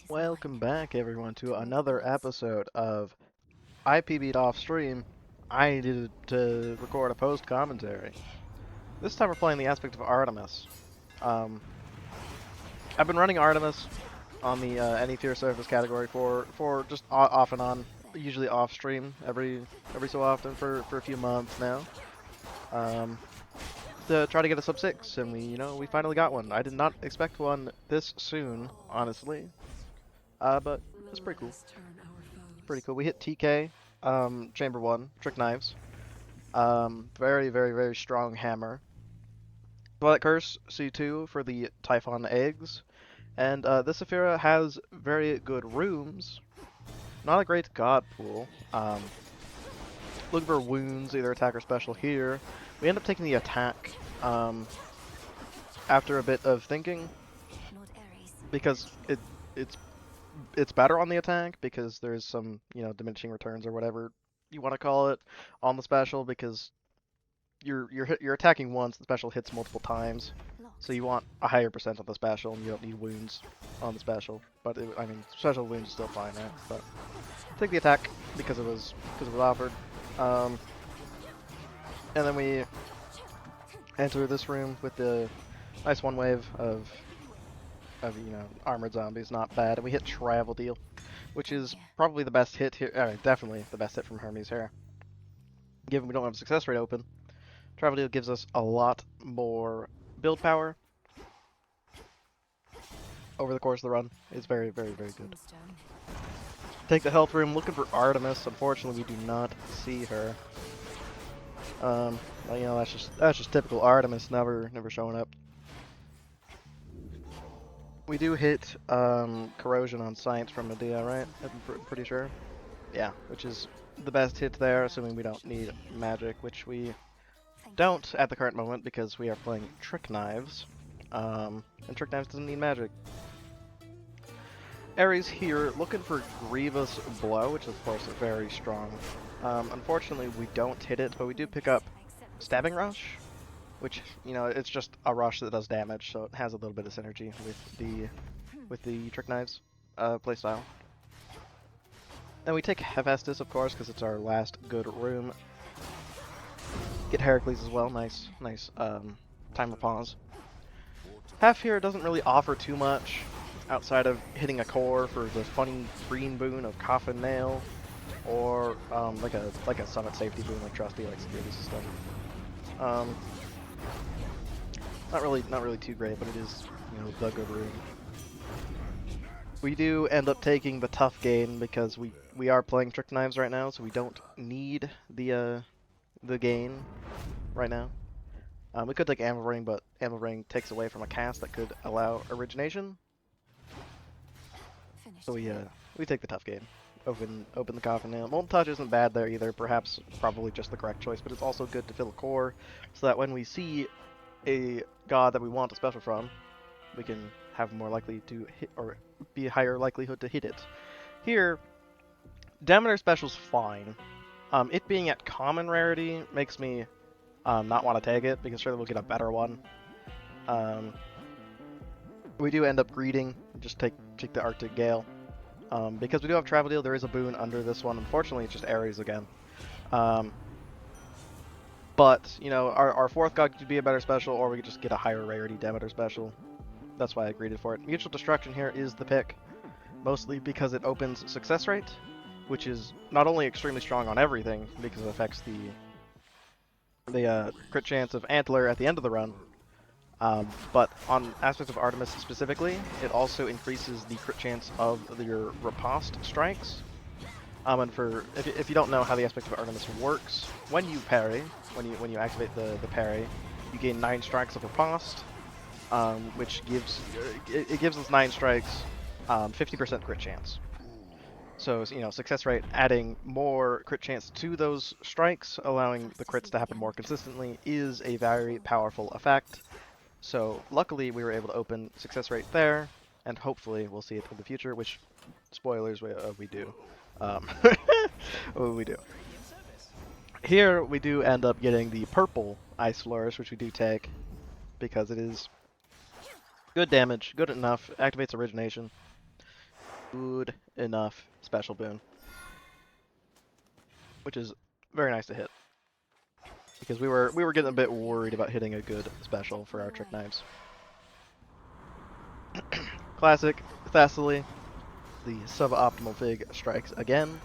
Welcome back, everyone, to another episode of IPB'd off stream. I needed to record a post commentary. This time we're playing the aspect of Artemis. Um, I've been running Artemis on the anyfear surface category for just off and on, usually off stream every so often for a few months now. To try to get a sub 6, and we finally got one. I did not expect one this soon, honestly. But it's pretty cool. Pretty cool. We hit TK, Chamber 1, Trick Knives. Very, very, very strong hammer. Twilight Curse, C2 for the Typhon eggs. And this Saphira has very good rooms. Not a great god pool. Looking for wounds, either attack or special here. We end up taking the attack after a bit of thinking. Because it's better on the attack because there's some, diminishing returns or whatever you want to call it on the special, because you're attacking once, the special hits multiple times, so you want a higher percent on the special, and you don't need wounds on the special. But I mean, special wounds is still fine, right? But take the attack because it was offered, and then we enter this room with the nice one wave of armored zombies. Not bad. And we hit Travel Deal, which is probably the best hit here. Definitely the best hit from Hermes here. Given we don't have a success rate open, Travel Deal gives us a lot more build power over the course of the run. It's very, very, very good. Take the health room. Looking for Artemis. Unfortunately, we do not see her. That's just typical Artemis, never showing up. We do hit corrosion on science from Medea, right? I'm pretty sure. Yeah, which is the best hit there, assuming we don't need magic, which we don't at the current moment because we are playing Trick Knives, and Trick Knives doesn't need magic. Ares here, looking for Grievous Blow, which is of course very strong. Unfortunately, we don't hit it, but we do pick up Stabbing Rush, which, it's just a rush that does damage, so it has a little bit of synergy with the Trick Knives playstyle. And we take Hephaestus, of course, because it's our last good room. Get Heracles as well. Nice time of pause. Half here doesn't really offer too much outside of hitting a core for the funny green boon of Coffin Nail, or like a summit safety boon like Trusty, like Security System. Not really too great, but it is, the good room. We do end up taking the tough gain because we are playing Trick Knives right now, so we don't need the gain right now. We could take Anvil Ring, but Anvil Ring takes away from a cast that could allow origination. So we take the tough gain. Open the Coffin Nail. Molten Touch isn't bad there either. Probably just the correct choice, but it's also good to fill a core, so that when we see a god that we want a special from, we can have more likely to hit, or be a higher likelihood to hit it. Here, Demeter special's fine. It being at common rarity makes me not want to take it, because surely we'll get a better one. We do end up greeting, just take the Arctic Gale. Because we do have Travel Deal, there is a boon under this one. Unfortunately, it's just Ares again. But, our fourth god could be a better special, or we could just get a higher rarity Demeter special. That's why I greeted for it. Mutual Destruction here is the pick, mostly because it opens success rate, which is not only extremely strong on everything, because it affects the crit chance of Antler at the end of the run, but on aspects of Artemis specifically, it also increases the crit chance of your riposte strikes. And if you don't know how the aspect of Artemis works, when you parry, when you activate the parry, you gain 9 strikes of riposte, which gives us 9 strikes, 50% crit chance. So, success rate adding more crit chance to those strikes, allowing the crits to happen more consistently, is a very powerful effect. So, luckily, we were able to open success rate there, and hopefully we'll see it in the future, which, spoilers, we do. We do. Here, we do end up getting the purple Ice Flourish, which we do take, because it is good damage, good enough, activates Origination. good enough special boon, which is very nice to hit because we were getting a bit worried about hitting a good special for our trick knives. Classic Thessaly, the suboptimal fig strikes again.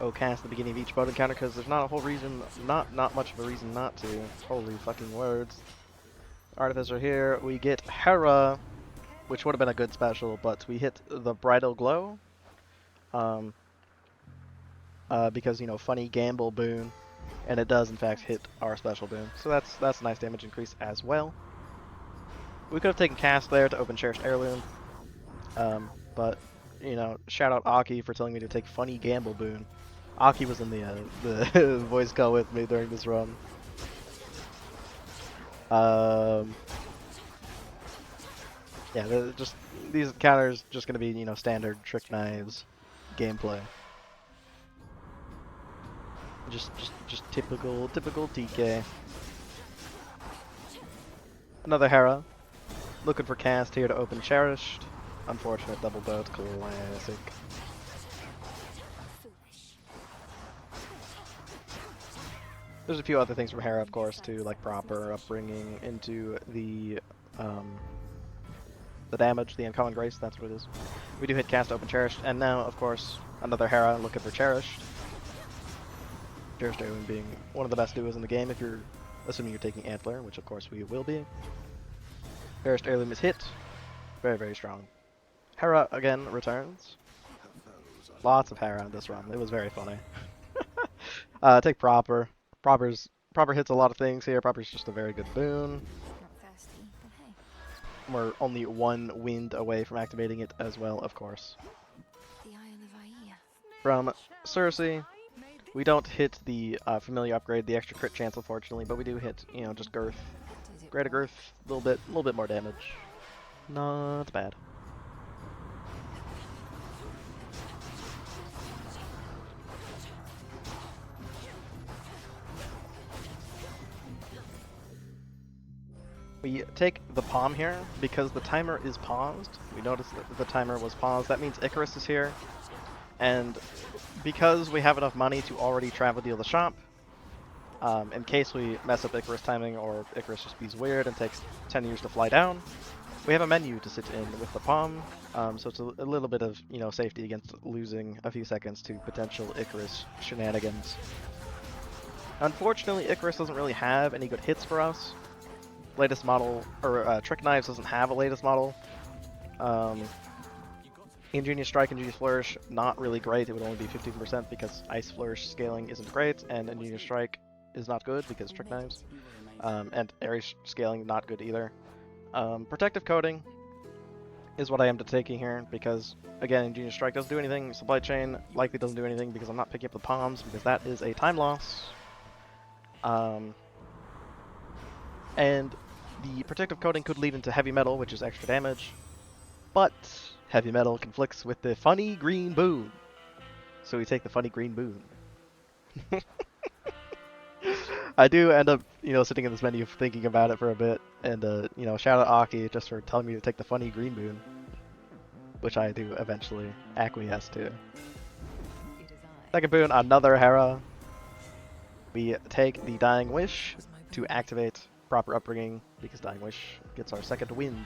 Oh, cast the beginning of each boat encounter because there's not a whole reason, not much of a reason not to. Holy fucking words. Artificer here, we get Hera, which would have been a good special, but we hit the Bridal Glow. Because, you know, funny gamble boon, and it does in fact hit our special boon. So that's a nice damage increase as well. We could have taken cast there to open Cherished Heirloom, but, you know, shout out Aki for telling me to take funny gamble boon. Aki was in the voice call with me during this run. Yeah, just these counters just gonna be, you know, standard trick knives gameplay. Just typical TK. Another Hera. Looking for cast here to open Cherished. Unfortunate double boat, classic. There's a few other things from Hera, of course, too, like proper upbringing into the damage, the uncommon grace, that's what it is. We do hit cast open Cherished, and now, of course, another Hera looking for Cherished. Cherished Heirloom being one of the best duos in the game if you're assuming you're taking Antler, which of course we will be. Cherished Heirloom is hit. Very, very strong. Hera again returns. Lots of Hera in this run. It was very funny. Take Proper. Proper hits a lot of things here. Proper's just a very good boon. We're only one wind away from activating it as well, of course. From Cersei, we don't hit the familiar upgrade, the extra crit chance, unfortunately, but we do hit, you know, just girth. Greater girth, a little bit more damage. Not bad. We take the Palm here because the timer is paused. We noticed that the timer was paused. That means Icarus is here. And because we have enough money to already travel deal the shop, in case we mess up Icarus timing or Icarus just bees weird and takes 10 years to fly down, we have a menu to sit in with the Palm. So it's a little bit of, you know, safety against losing a few seconds to potential Icarus shenanigans. Unfortunately, Icarus doesn't really have any good hits for us. Latest model, or Trick Knives doesn't have a latest model. Ingenious Strike, Ingenious Flourish, not really great. It would only be 15% because Ice Flourish scaling isn't great, and Ingenious Strike is not good because Trick Knives. And Ares scaling, not good either. Protective Coating is what I am taking here because, again, Ingenious Strike doesn't do anything. Supply Chain likely doesn't do anything because I'm not picking up the Palms because that is a time loss. And the Protective Coating could lead into Heavy Metal, which is extra damage, but Heavy Metal conflicts with the funny green boon. So we take the funny green boon. I do end up, you know, sitting in this menu thinking about it for a bit, and, you know, shout out Aki just for telling me to take the funny green boon, which I do eventually acquiesce to. Second boon, another Hera. We take the Dying Wish to activate Proper Upbringing, because Dying Wish gets our second wind.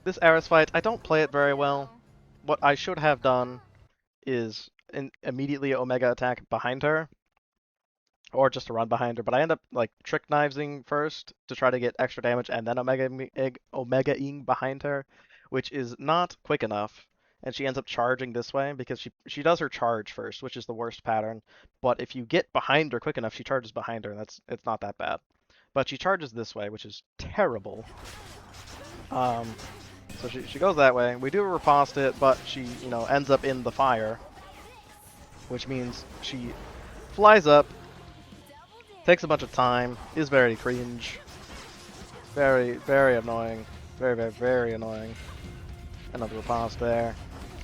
This Ares fight, I don't play it very well. What I should have done is immediately Omega attack behind her, or just to run behind her, but I end up like Trick Knivesing first to try to get extra damage, and then Omega-ing behind her, which is not quick enough. And she ends up charging this way because she does her charge first, which is the worst pattern. But if you get behind her quick enough, she charges behind her, and it's not that bad. But she charges this way, which is terrible. So she goes that way. We do riposte it, but she, you know, ends up in the fire, which means she flies up, takes a bunch of time, is very cringe, very, very annoying, very, very, very annoying. Another riposte there.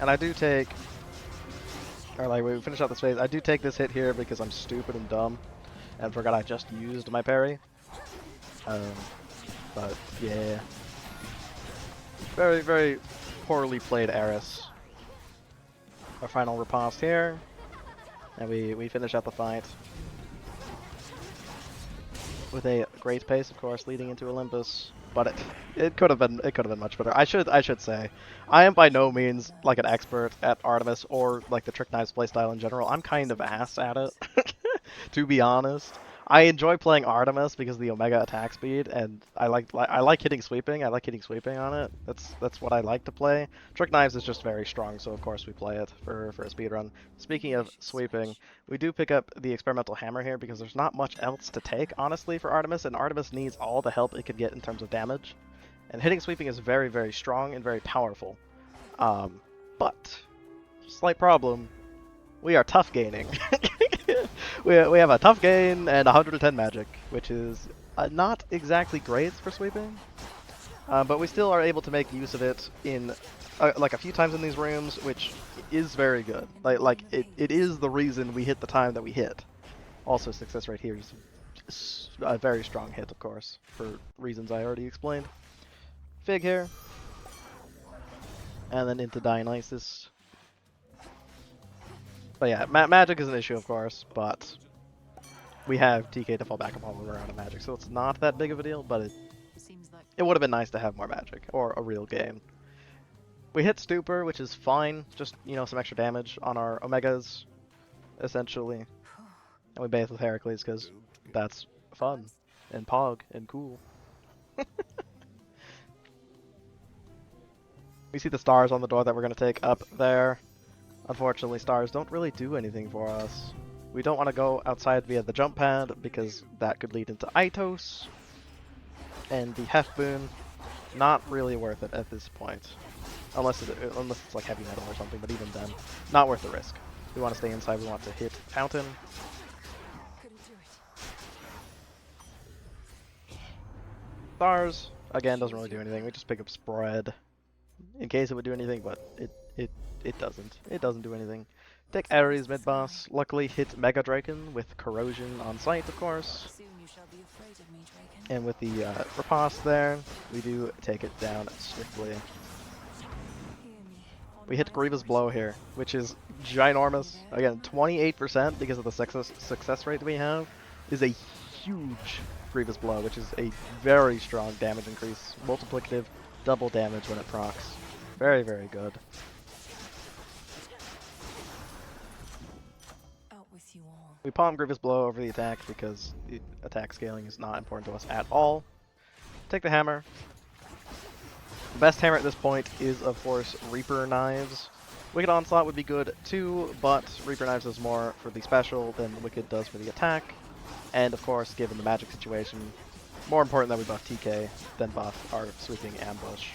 And I do take, or like we finish out this phase, I do take this hit here because I'm stupid and dumb and forgot I just used my parry. But yeah. Very, very poorly played Eris. Our final riposte here. And we finish out the fight. With a great pace, of course, leading into Olympus. But it could have been much better. I should say, I am by no means like an expert at Artemis or like the Trick Knives playstyle in general. I'm kind of ass at it, to be honest. I enjoy playing Artemis because of the Omega attack speed, and I like hitting sweeping. I like hitting sweeping on it. That's what I like to play. Trick Knives is just very strong, so of course we play it for a speed run. Speaking of sweeping, we do pick up the experimental hammer here because there's not much else to take, honestly, for Artemis, and Artemis needs all the help it could get in terms of damage. And hitting sweeping is very, very strong and very powerful. But slight problem, we are tough gaining. we have a tough gain and 110 magic, which is not exactly great for sweeping. But we still are able to make use of it in like a few times in these rooms, which is very good. Like it is the reason we hit the time that we hit. Also, success rate here is a very strong hit, of course, for reasons I already explained. Fig here. And then into Dionysus. But yeah, magic is an issue, of course, but we have TK to fall back upon when we're out of magic, so it's not that big of a deal, but it would have been nice to have more magic, or a real game. We hit Stupor, which is fine, just, you know, some extra damage on our Omegas, essentially. And we bathe with Heracles, because that's fun, and pog, and cool. We see the stars on the door that we're going to take up there. Unfortunately, stars don't really do anything for us. We don't want to go outside via the jump pad because that could lead into Itos. And the Hef Boon, not really worth it at this point. Unless it's like heavy metal or something, but even then, not worth the risk. We want to stay inside, we want to hit Fountain. Stars, again, doesn't really do anything. We just pick up Spread in case it would do anything, but it doesn't. It doesn't do anything. Take Ares mid-boss. Luckily hit Mega Draken with Corrosion on sight, of course. And with the riposte there, we do take it down swiftly. We hit Grievous Blow here, which is ginormous. Again, 28% because of the success rate that we have is a huge Grievous Blow, which is a very strong damage increase. Multiplicative, double damage when it procs. Very, very good. We palm Grievous Blow over the attack because the attack scaling is not important to us at all. Take the hammer. The best hammer at this point is, of course, Reaper Knives. Wicked Onslaught would be good too, but Reaper Knives does more for the special than Wicked does for the attack. And of course, given the magic situation, more important that we buff TK than buff our sweeping ambush.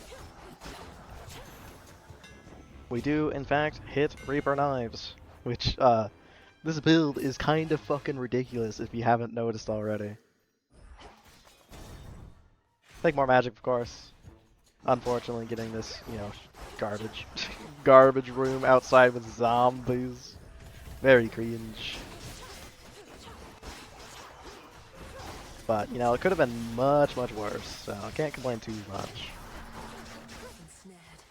We do, in fact, hit Reaper Knives, which, this build is kind of fucking ridiculous if you haven't noticed already. Take more magic, of course. Unfortunately, getting this, you know, garbage room outside with zombies. Very cringe. But, you know, it could have been much, much worse, so I can't complain too much.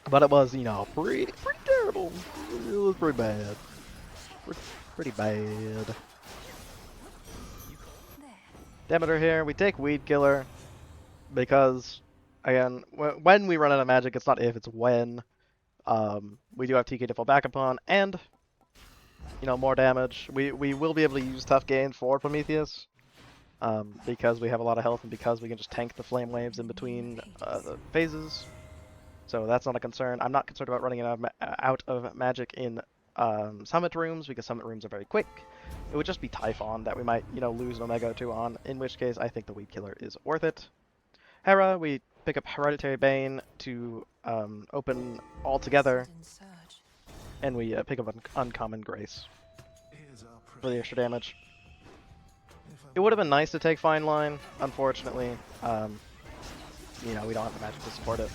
But it was, you know, pretty terrible. It was pretty bad. Pretty bad. Demeter here. We take Weed Killer because, again, when we run out of magic, it's not if, it's when. We do have TK to fall back upon, and, you know, more damage. We will be able to use Tough Gain for Prometheus because we have a lot of health and because we can just tank the flame waves in between the phases. So that's not a concern. I'm not concerned about running out of magic in summit rooms because summit rooms are very quick. It would just be Typhon that we might, you know, lose an Omega or two on, in which case I think the Weed Killer is worth it. Hera, we pick up Hereditary Bane to open all together, and we pick up Uncommon Grace for the extra damage. It would have been nice to take Fine Line, unfortunately. You know, we don't have the magic to support it.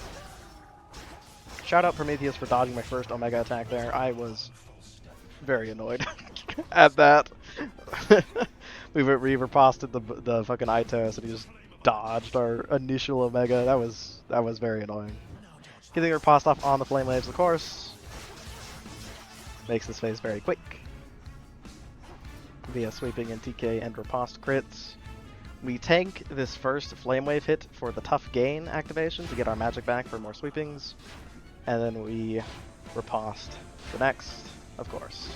Shout out Prometheus for dodging my first Omega attack there. I was very annoyed at that. we riposted the fucking Itos and he just dodged our initial Omega. That was very annoying. Getting her passed off on the flame waves, of course, makes this phase very quick. Via sweeping and TK and riposte crits. We tank this first flame wave hit for the tough gain activation to get our magic back for more sweepings. And then we riposte the next, of course.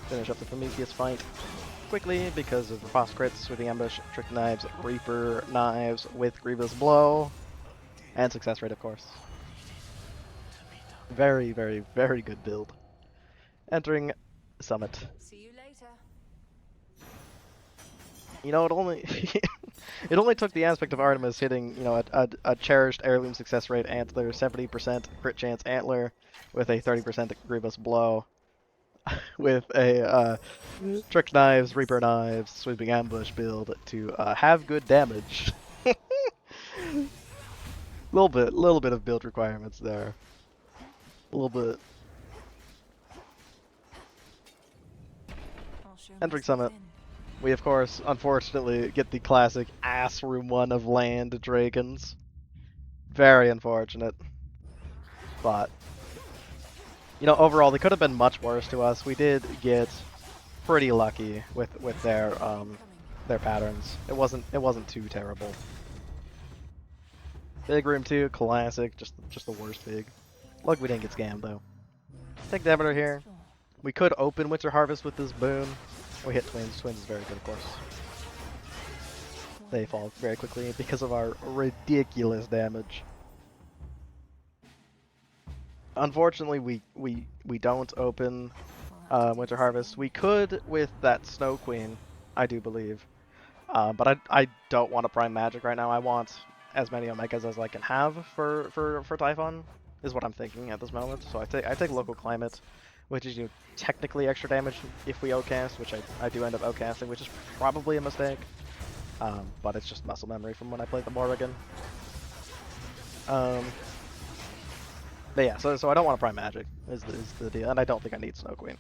Finish up the Prometheus fight quickly because of riposte crits, sweeping ambush, trick knives, reaper knives with grievous blow, and success rate, of course. Very, very, very good build. Entering Summit. See you later. You know, it only it only took the aspect of Artemis hitting, you know, a cherished heirloom success rate antler, 70% crit chance antler with a 30% grievous blow, with a trick knives, reaper knives, sweeping ambush build to have good damage. little bit of build requirements there. A little bit. Entering Summit. We, of course, unfortunately, get the classic ass room 1 of land dragons. Very unfortunate. But, you know, overall, they could have been much worse to us. We did get pretty lucky with their patterns. It wasn't too terrible. Big room 2, classic, just the worst big. Luck we didn't get scammed though. Take the Demeter here. We could open Winter Harvest with this boon. We hit Twins. Twins is very good, of course. They fall very quickly because of our ridiculous damage. Unfortunately, we don't open Winter Harvest. We could with that Snow Queen, I do believe. But I don't want to Prime Magic right now. I want as many Omegas as I can have for Typhon, is what I'm thinking at this moment. So I take Local Climate, which is, you know, technically extra damage if we outcast, which I do end up outcasting, which is probably a mistake. But it's just muscle memory from when I played the Morrigan. But yeah, so I don't want to Prime Magic, is the deal, and I don't think I need Snow Queen.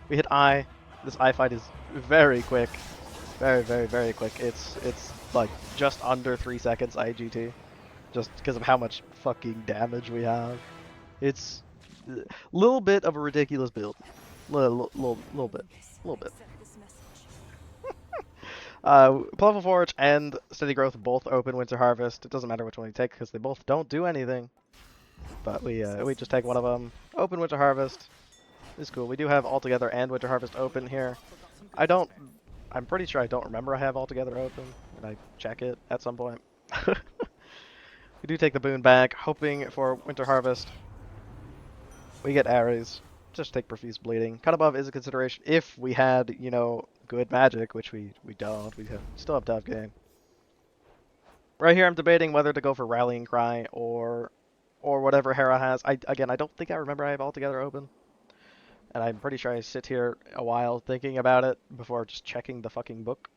We hit I. This I fight is very quick. Very, very, very quick. It's like just under 3 seconds IGT. Just because of how much fucking damage we have. It's a little bit of a ridiculous build. Little bit. Plentiful Forge and Steady Growth both open Winter Harvest. It doesn't matter which one you take because they both don't do anything. But we just take one of them. Open Winter Harvest. It's cool. We do have Altogether and Winter Harvest open here. I'm pretty sure I don't remember I have Altogether open, and I check it at some point. We do take the boon back, hoping for Winter Harvest. We get Ares. Just take Profuse Bleeding. Cut Above is a consideration if we had, you know, good magic, which we don't. We still have tough game. Right here I'm debating whether to go for Rallying Cry or whatever Hera has. Again, I don't think I remember I have Altogether open. And I'm pretty sure I sit here a while thinking about it before just checking the fucking book.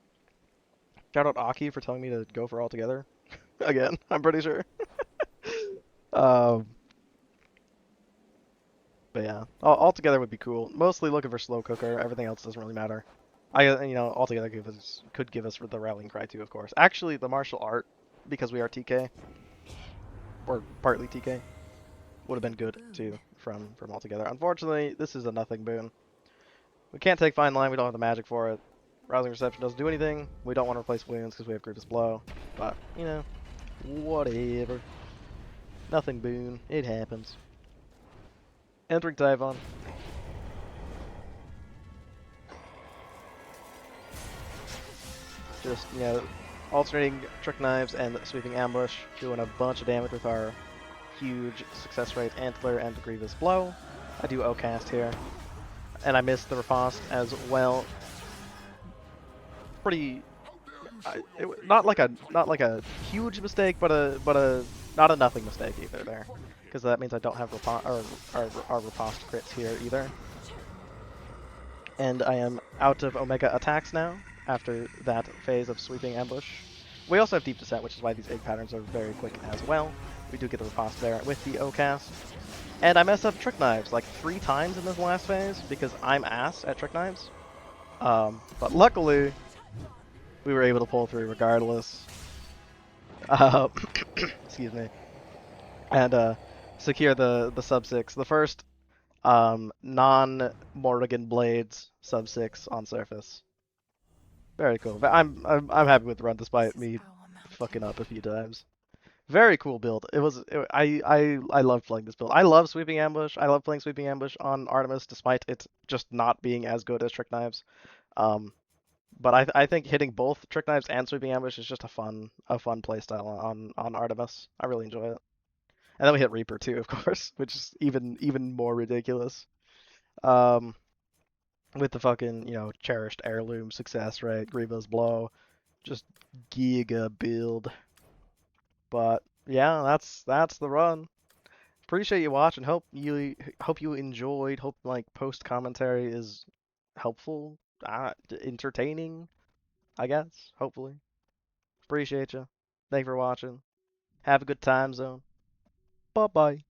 Shout out Aki for telling me to go for Altogether. Again, I'm pretty sure. But yeah, Altogether would be cool. Mostly looking for Slow Cooker. Everything else doesn't really matter. Altogether could give us the Rallying Cry too, of course. Actually, the Martial Art, because we are TK, or partly TK, would have been good too from Altogether. Unfortunately, this is a nothing boon. We can't take Fine Line. We don't have the magic for it. Rousing Reception doesn't do anything. We don't want to replace wounds because we have Grievous Blow. But, you know, whatever. Nothing boon. It happens. Entering Typhon. Just, you know, alternating Trick Knives and Sweeping Ambush, doing a bunch of damage with our huge success rate Antler and Grievous Blow. I do O-cast here. And I missed the riposte as well. Pretty, not like a huge mistake, but not a nothing mistake either there, because that means I don't have our riposte crits here either. And I am out of Omega attacks now after that phase of Sweeping Ambush. We also have Deep Descent, which is why these egg patterns are very quick as well. We do get the riposte there with the O-cast. And I messed up Trick Knives like 3 times in this last phase because I'm ass at Trick Knives. But luckily, we were able to pull through regardless. Uh, excuse me. And secure the sub six. The first non Morrigan Blades sub six on surface. Very cool. I'm happy with the run This despite is me our fucking mountain. up a few times. Very cool build. I love playing this build. I love sweeping ambush. I love playing sweeping ambush on Artemis despite it just not being as good as trick knives. Um, but I think hitting both trick knives and sweeping ambush is just a fun playstyle on Artemis. I really enjoy it. And then we hit Reaper too, of course, which is even more ridiculous. Um, with the fucking cherished heirloom success rate, Grievous blow, just giga build. But yeah, that's the run. Appreciate you watching. Hope you enjoyed. Hope like post commentary is helpful, entertaining. I guess. Hopefully. Appreciate you. Thank you for watching. Have a good time zone. Bye bye.